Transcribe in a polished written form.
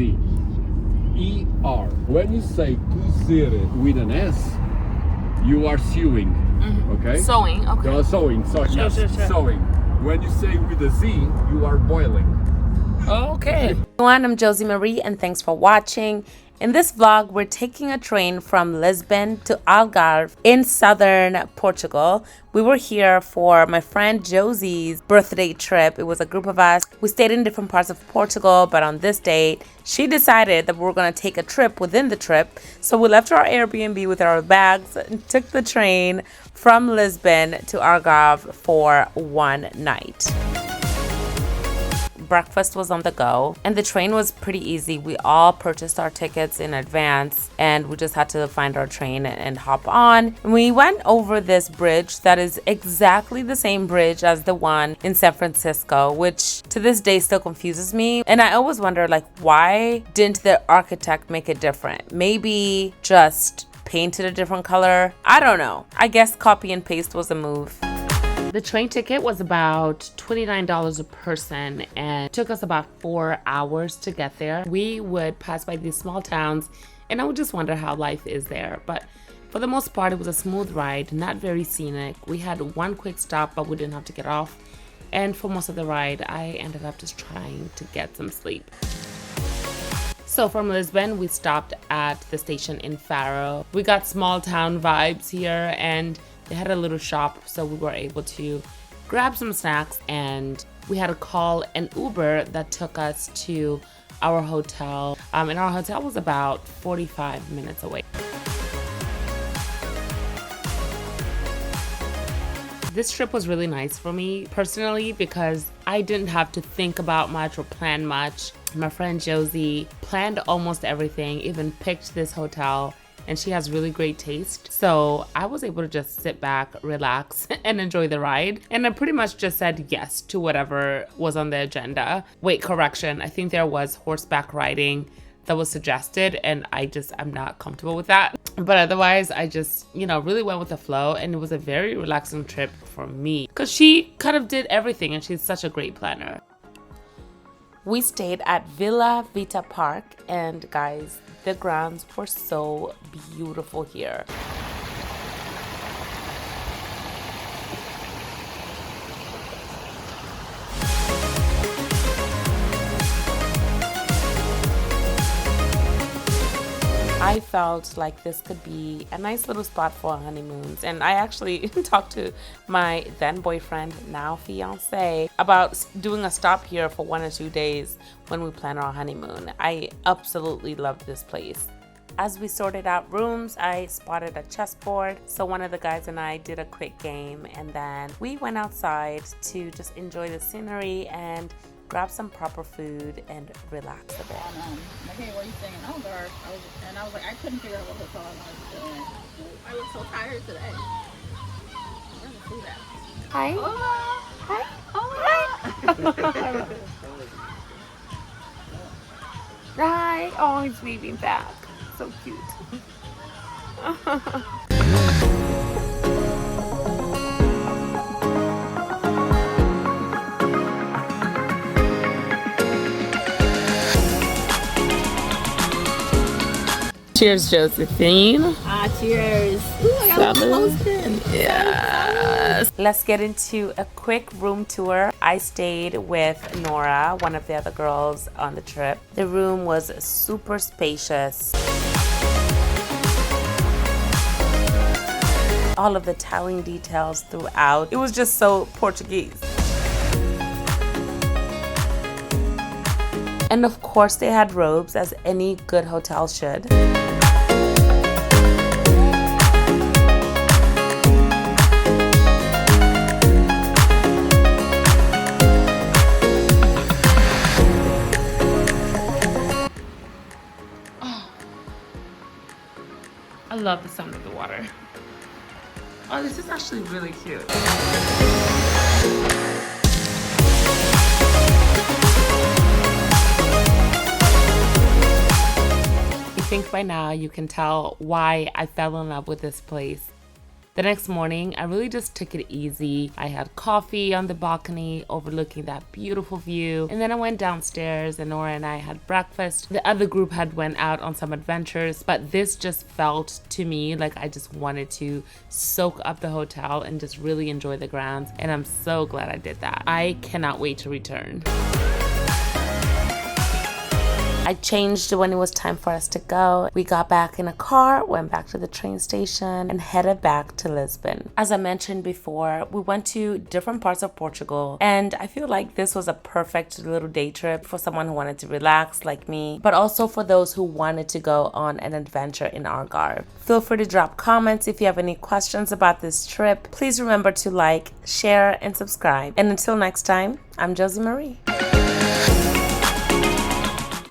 Z. E-R. When you say cozer with an S, you are sewing. Okay? Sewing, okay. You are sewing. Sure. Sewing. When you say with a Z, you are boiling. Okay. Everyone, I'm Josephine and thanks for watching. In this vlog, we're taking a train from Lisbon to Algarve in southern Portugal. We were here for my friend Josie's birthday trip. It was a group of us. We stayed in different parts of Portugal, but on this date, she decided that we were going to take a trip within the trip. So we left our Airbnb with our bags and took the train from Lisbon to Algarve for one night. Breakfast was on the go and the train was pretty easy. We all purchased our tickets in advance and we just had to find our train and hop on. And we went over this bridge that is exactly the same bridge as the one in San Francisco, which to this day still confuses me. And I always wonder, like, why didn't the architect make it different? Maybe just painted a different color? I don't know. I guess copy and paste was a move. The train ticket was about $29 a person and it took us about 4 hours to get there. We would pass by these small towns and I would just wonder how life is there. But for the most part, it was a smooth ride, not very scenic. We had one quick stop, but we didn't have to get off. And for most of the ride, I ended up just trying to get some sleep. So from Lisbon, we stopped at the station in Faro. We got small town vibes here and they had a little shop, so we were able to grab some snacks and we had to call an Uber that took us to our hotel. And our hotel was about 45 minutes away. This trip was really nice for me personally because I didn't have to think about much or plan much. My friend Josie planned almost everything, even picked this hotel. And she has really great taste. So I was able to just sit back, relax, and enjoy the ride. And I pretty much just said yes to whatever was on the agenda. Wait, correction. I think there was horseback riding that was suggested and I'm not comfortable with that. But otherwise, I just, really went with the flow and it was a very relaxing trip for me because she kind of did everything and she's such a great planner. We stayed at Villa Vita Park and guys, the grounds were so beautiful here. I felt like this could be a nice little spot for honeymoons. And I actually talked to my then boyfriend, now fiance, about doing a stop here for 1 or 2 days when we plan our honeymoon. I absolutely loved this place. As we sorted out rooms, I spotted a chessboard. So one of the guys and I did a quick game and then we went outside to just enjoy the scenery and grab some proper food and relax a bit. Okay, what are you saying? Algarve. I was like, I couldn't figure out what hotel I wanted to do. I look so tired today. Where the food at? Hi. Hola. Hi. Hola. Hi. Oh, he's waving back. So cute. Cheers, Josephine. Cheers. Ooh, I got a little toasted. Yes. Let's get into a quick room tour. I stayed with Nora, one of the other girls on the trip. The room was super spacious. All of the tiling details throughout. It was just so Portuguese. And of course they had robes, as any good hotel should. I love the sound of the water. Oh, this is actually really cute. I think by now you can tell why I fell in love with this place. The next morning, I really just took it easy. I had coffee on the balcony overlooking that beautiful view. And then I went downstairs and Nora and I had breakfast. The other group had went out on some adventures, but this just felt to me like I just wanted to soak up the hotel and just really enjoy the grounds. And I'm so glad I did that. I cannot wait to return. I changed when it was time for us to go. We got back in a car, went back to the train station, and headed back to Lisbon. As I mentioned before, we went to different parts of Portugal, and I feel like this was a perfect little day trip for someone who wanted to relax like me, but also for those who wanted to go on an adventure in Algarve. Feel free to drop comments if you have any questions about this trip. Please remember to like, share, and subscribe. And until next time, I'm Josie Marie.